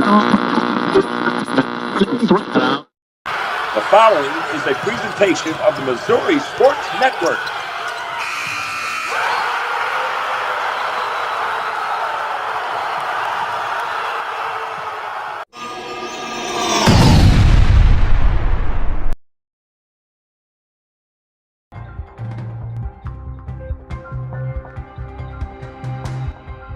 The following is a presentation of the Missouri Sports Network.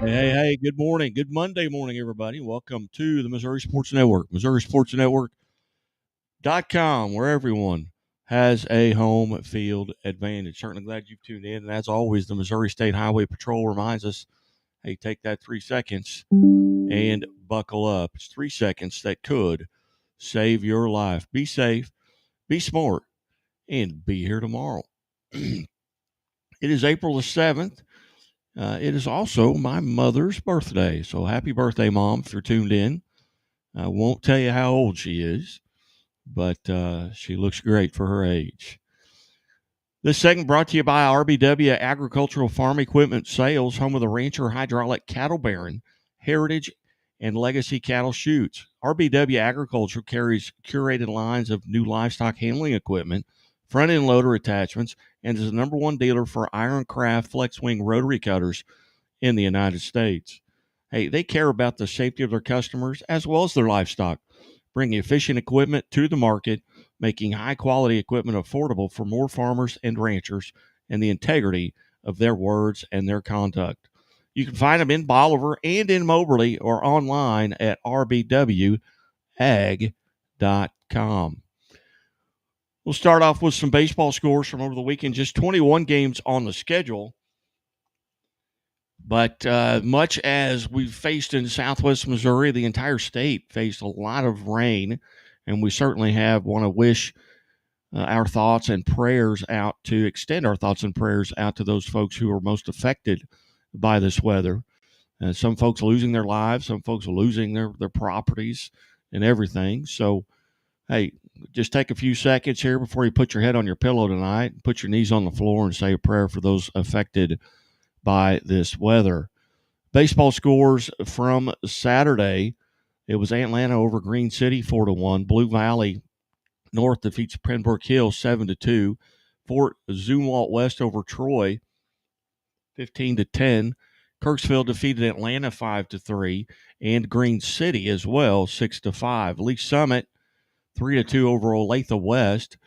Hey, good morning. Good Monday morning, everybody. Welcome to the Missouri Sports Network, MissouriSportsNetwork.com, where everyone has a home field advantage. Certainly glad you've tuned in. And as always, the Missouri State Highway Patrol reminds us, hey, take that 3 seconds and buckle up. It's 3 seconds that could save your life. Be safe, be smart, and be here tomorrow. It is April the 7th. It is also my mother's birthday. So happy birthday, Mom, if you're tuned in. I won't tell you how old she is, but she looks great for her age. This segment brought to you by RBW Agricultural Farm Equipment Sales, home of the Rancher Hydraulic Cattle Baron, Heritage, and Legacy Cattle Chutes. RBW Agriculture carries curated lines of new livestock handling equipment, front-end loader attachments, and is the number one dealer for Ironcraft FlexWing rotary cutters in the United States. Hey, they care about the safety of their customers as well as their livestock, bringing efficient equipment to the market, making high-quality equipment affordable for more farmers and ranchers, and the integrity of their words and their conduct. You can find them in Bolivar and in Moberly or online at rbwag.com. We'll start off with some baseball scores from over the weekend. Just 21 games on the schedule. But much as we've faced in southwest Missouri, the entire state faced a lot of rain. And we certainly want to wish our thoughts and prayers out to extend our thoughts and prayers out to those folks who are most affected by this weather. Some folks losing their lives, some folks losing their properties and everything. So, hey, just take a few seconds here before you put your head on your pillow tonight, put your knees on the floor and say a prayer for those affected by this weather. Baseball scores from Saturday. It was Atlanta over Green City 4-1. Blue Valley North defeats Pembroke Hill 7-2. Fort Zumwalt West over Troy 15-10. Kirksville defeated Atlanta 5-3, and Green City as well 6-5. Lee Summit 3-2 over Olathe West.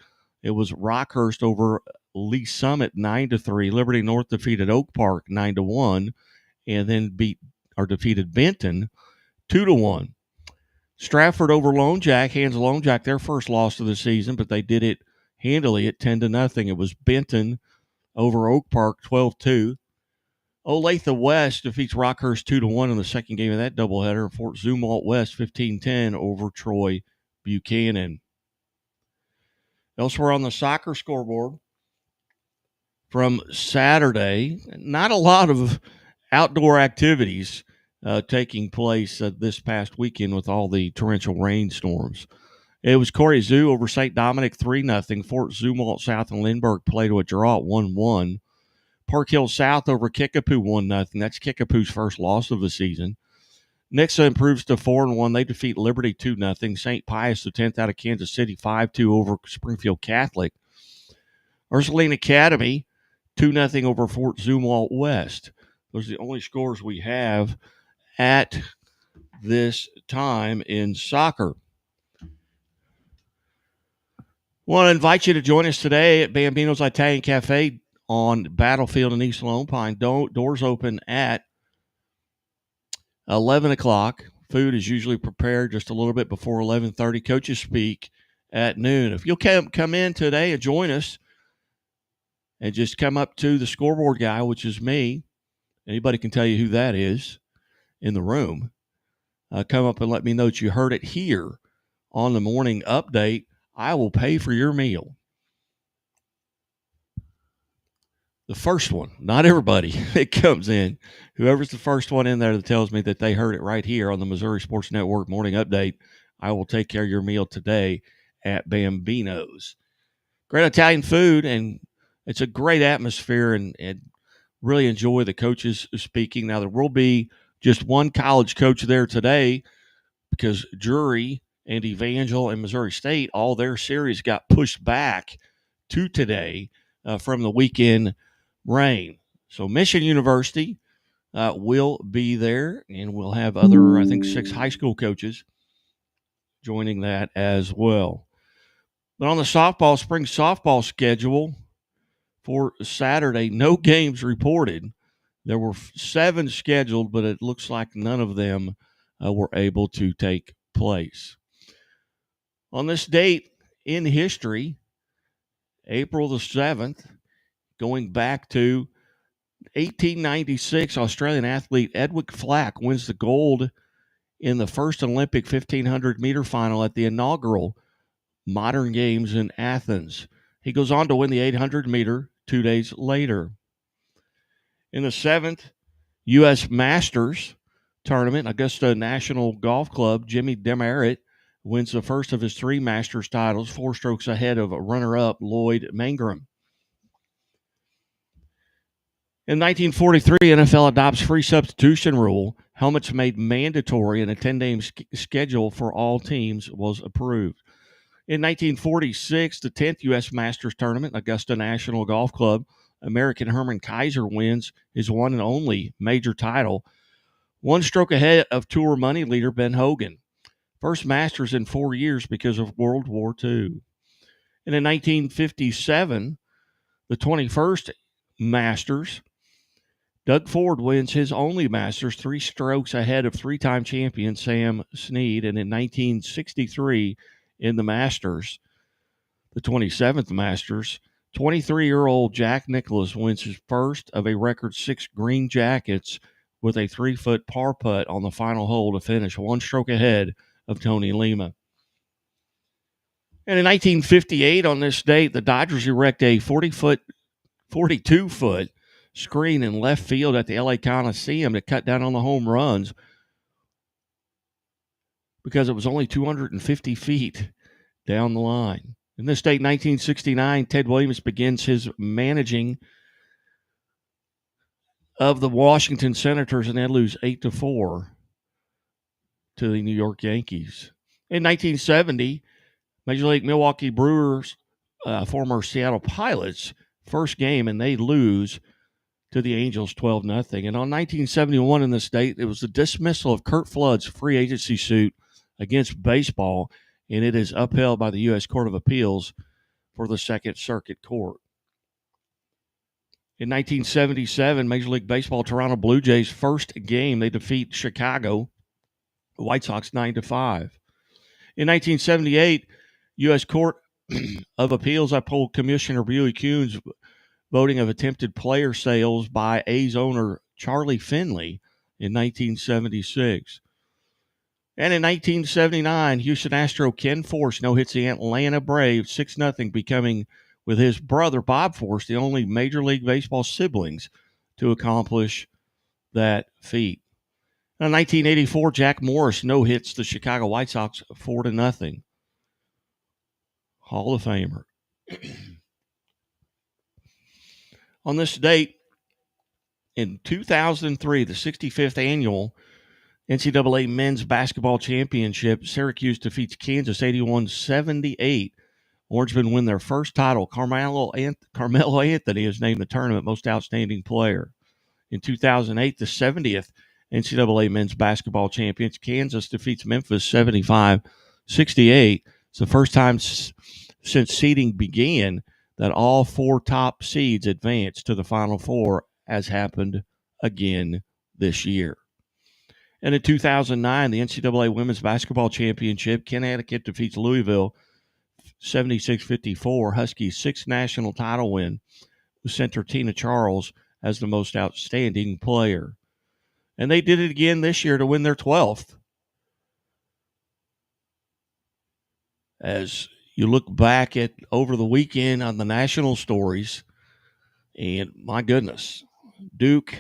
It was Rockhurst over Lee Summit 9-3. Liberty North defeated Oak Park 9-1, and then defeated Benton 2-1. Stratford over Lone Jack hands Lone Jack their first loss of the season, but they did it handily at 10-0. It was Benton over Oak Park 12-2. Olathe West defeats Rockhurst 2-1 in the second game of that doubleheader. Fort Zumwalt West 15-10 over Troy Buchanan. Elsewhere on the soccer scoreboard from Saturday, not a lot of outdoor activities taking place this past weekend with all the torrential rainstorms. It was Corey Zoo over St. Dominic 3-0. Fort Zumwalt South and Lindbergh played to a draw at 1-1. Park Hill South over Kickapoo 1-0. That's Kickapoo's first loss of the season. Nixa improves to 4-1. They defeat Liberty 2-0. St. Pius, the 10th out of Kansas City, 5-2 over Springfield Catholic. Ursuline Academy 2-0 over Fort Zumwalt West. Those are the only scores we have at this time in soccer. Want to invite you to join us today at Bambino's Italian Cafe on Battlefield in East Lone Pine. Doors open at 11 o'clock. Food is usually prepared just a little bit before 11:30. Coaches speak at noon. If you'll come in today and join us and just come up to the scoreboard guy, which is me, anybody can tell you who that is in the room. Come up and let me know that you heard it here on the morning update. I will pay for your meal. The first one, not everybody that comes in. Whoever's the first one in there that tells me that they heard it right here on the Missouri Sports Network morning update, I will take care of your meal today at Bambino's. Great Italian food, and it's a great atmosphere, and really enjoy the coaches speaking. Now, there will be just one college coach there today because Drury and Evangel and Missouri State, all their series got pushed back to today from the weekend rain. So Mission University will be there, and we'll have other, I think, 6 high school coaches joining that as well. But on the spring softball schedule for Saturday, no games reported. There were 7 scheduled, but it looks like none of them were able to take place. On this date in history, April the 7th, going back to 1896, Australian athlete Edwin Flack wins the gold in the first Olympic 1,500-meter final at the inaugural Modern Games in Athens. He goes on to win the 800-meter 2 days later. In the 7th U.S. Masters tournament, Augusta National Golf Club, Jimmy Demaret wins the first of his 3 Masters titles, 4 strokes ahead of runner-up Lloyd Mangrum. In 1943, NFL adopts free substitution rule. Helmets made mandatory, and a 10-day schedule for all teams was approved. In 1946, the 10th U.S. Masters Tournament, Augusta National Golf Club, American Herman Kaiser wins his one and only major title, 1 stroke ahead of Tour money leader Ben Hogan. First Masters in 4 years because of World War II. And in 1957, the 21st Masters, Doug Ford wins his only Masters, 3 strokes ahead of 3-time champion Sam Snead. And in 1963, in the Masters, the 27th Masters, 23-year-old Jack Nicklaus wins his first of a record 6 green jackets with a 3-foot par putt on the final hole to finish 1 stroke ahead of Tony Lema. And in 1958, on this date, the Dodgers erect a 42-foot screen in left field at the LA Coliseum to cut down on the home runs because it was only 250 feet down the line. In this date, 1969, Ted Williams begins his managing of the Washington Senators, and they lose 8-4 to the New York Yankees. In 1970, Major League Milwaukee Brewers, former Seattle Pilots, first game, and they lose to the Angels 12-0. And on 1971 in the state, it was the dismissal of Curt Flood's free agency suit against baseball, and it is upheld by the U.S. Court of Appeals for the Second Circuit Court. In 1977, Major League Baseball, Toronto Blue Jays first game, they defeat Chicago White Sox 9-5. In 1978, U.S. Court of Appeals uphold Commissioner Buie Kuhn's voting of attempted player sales by A's owner Charlie Finley in 1976. And in 1979, Houston Astro Ken Force no-hits the Atlanta Braves 6-0, becoming, with his brother Bob Force, the only Major League Baseball siblings to accomplish that feat. In 1984, Jack Morris no-hits the Chicago White Sox 4-0. Hall of Famer. On this date, in 2003, the 65th annual NCAA Men's Basketball Championship, Syracuse defeats Kansas 81-78. Orangemen win their first title. Carmelo Anthony is named the tournament most outstanding player. In 2008, the 70th NCAA Men's Basketball Champions, Kansas defeats Memphis 75-68. It's the first time since seeding began that all 4 top seeds advanced to the Final Four, as happened again this year. And in 2009, the NCAA Women's Basketball Championship, Connecticut defeats Louisville 76-54. Huskies' 6th national title win, with center Tina Charles as the most outstanding player. And they did it again this year to win their 12th. As you look back at over the weekend on the national stories, and my goodness, Duke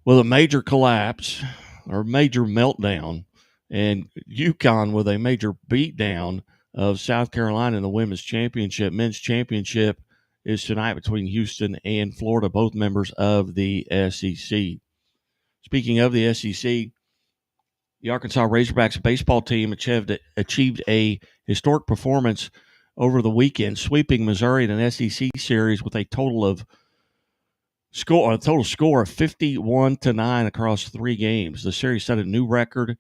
with a major collapse or major meltdown, and UConn with a major beatdown of South Carolina in the women's championship. Men's championship is tonight between Houston and Florida, both members of the SEC. Speaking of the SEC, The Arkansas Razorbacks baseball team achieved a historic performance over the weekend, sweeping Missouri in an SEC series with a total score of 51-9 across 3 games. The series set a new record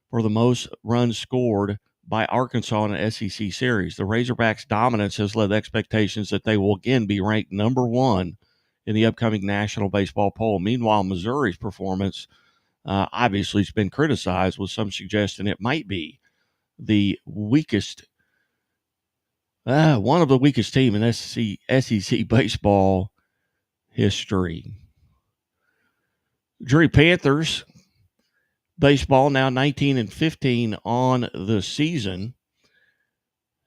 for the most runs scored by Arkansas in an SEC series. The Razorbacks' dominance has led expectations that they will again be ranked number 1 in the upcoming national baseball poll. Meanwhile, Missouri's performance obviously has been criticized, with some suggesting it might be the weakest, one of the weakest teams in SEC baseball history. Drury Panthers baseball now 19-15 on the season,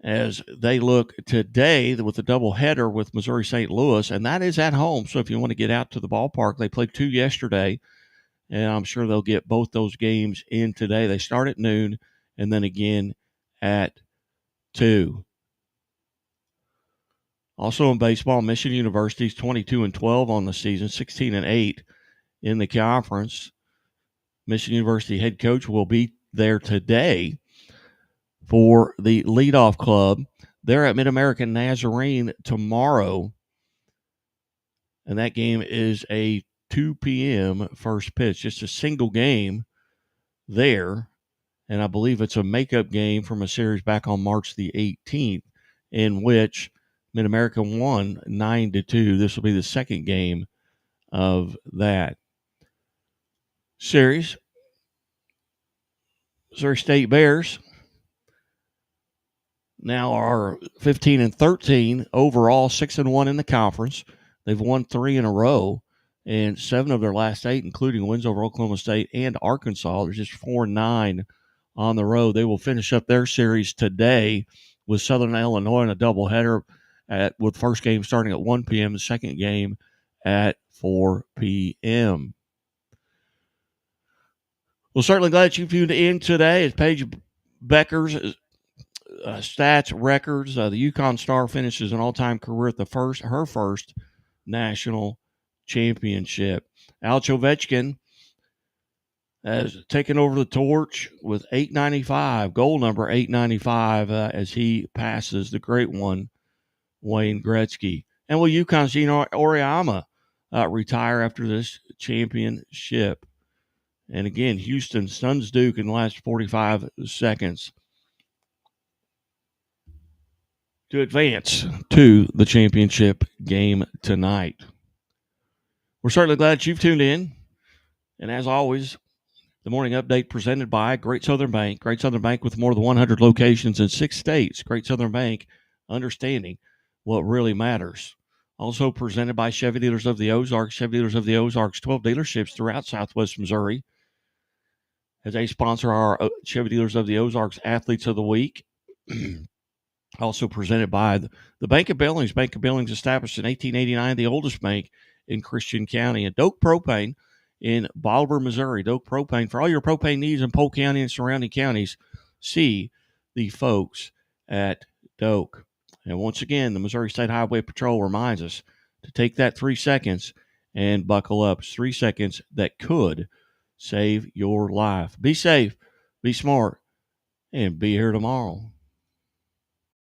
as they look today with a doubleheader with Missouri St. Louis, and that is at home. So if you want to get out to the ballpark, they played 2 yesterday, and I'm sure they'll get both those games in today. They start at noon and then again at 2. Also in baseball, Michigan University's 22-12 on the season, 16-8 in the conference. Michigan University head coach will be there today for the leadoff club. They're at Mid-American Nazarene tomorrow, and that game is a 2 p.m. first pitch. Just a single game there, and I believe it's a makeup game from a series back on March the 18th, in which Mid-American won 9-2. This will be the second game of that series. Missouri State Bears now are 15-13 overall, 6-1 in the conference. They've won 3 in a row, and 7 of their last 8, including wins over Oklahoma State and Arkansas. They're just 4-9 on the road. They will finish up their series today with Southern Illinois in a doubleheader, with first game starting at 1 p.m., the second game at 4 p.m. Well, certainly glad you tuned in today. It's Paige Becker's stats records. The UConn Star finishes an all-time career at her first national championship. Alex Ovechkin has taken over the torch with 895, goal number 895, as he passes the great one, Wayne Gretzky. And will UConn's Gino Auriemma retire after this championship? And again, Houston stuns Duke in the last 45 seconds to advance to the championship game tonight. We're certainly glad you've tuned in. And as always, the morning update presented by Great Southern Bank. Great Southern Bank with more than 100 locations in 6 states. Great Southern Bank, understanding what really matters. Also presented by Chevy Dealers of the Ozarks. Chevy Dealers of the Ozarks, 12 dealerships throughout Southwest Missouri, as they sponsor our Chevy Dealers of the Ozarks Athletes of the Week. Also presented by the Bank of Billings. Bank of Billings, established in 1889, the oldest bank in Christian County. And Doak Propane in Bolivar, Missouri. Doak Propane, for all your propane needs in Polk County and surrounding counties, see the folks at Doak. And once again, the Missouri State Highway Patrol reminds us to take that 3 seconds and buckle up. It's 3 seconds that could save your life. Be safe, be smart, and be here tomorrow.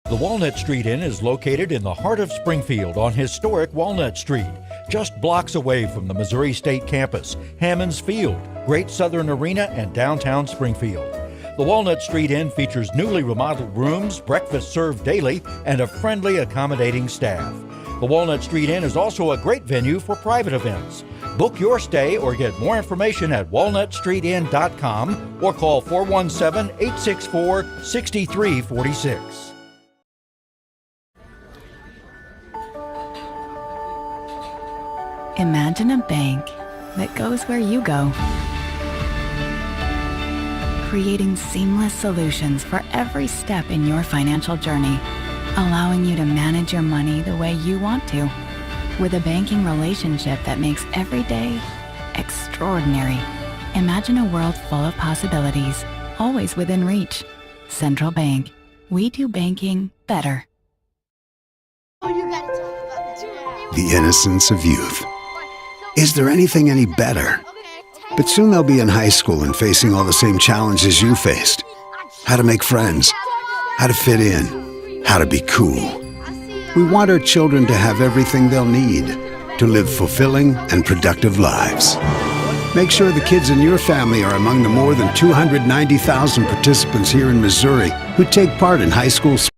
The Walnut Street Inn is located in the heart of Springfield on historic Walnut Street, just blocks away from the Missouri State campus, Hammonds Field, Great Southern Arena, and downtown Springfield. The Walnut Street Inn features newly remodeled rooms, breakfast served daily, and a friendly, accommodating staff. The Walnut Street Inn is also a great venue for private events. Book your stay or get more information at walnutstreetinn.com or call 417-864-6346. Imagine a bank that goes where you go, creating seamless solutions for every step in your financial journey, allowing you to manage your money the way you want to, with a banking relationship that makes every day extraordinary. Imagine a world full of possibilities, always within reach. Central Bank. We do banking better. The innocence of youth. Is there anything any better? But soon they'll be in high school and facing all the same challenges you faced. How to make friends, how to fit in, how to be cool. We want our children to have everything they'll need to live fulfilling and productive lives. Make sure the kids in your family are among the more than 290,000 participants here in Missouri who take part in high school sports.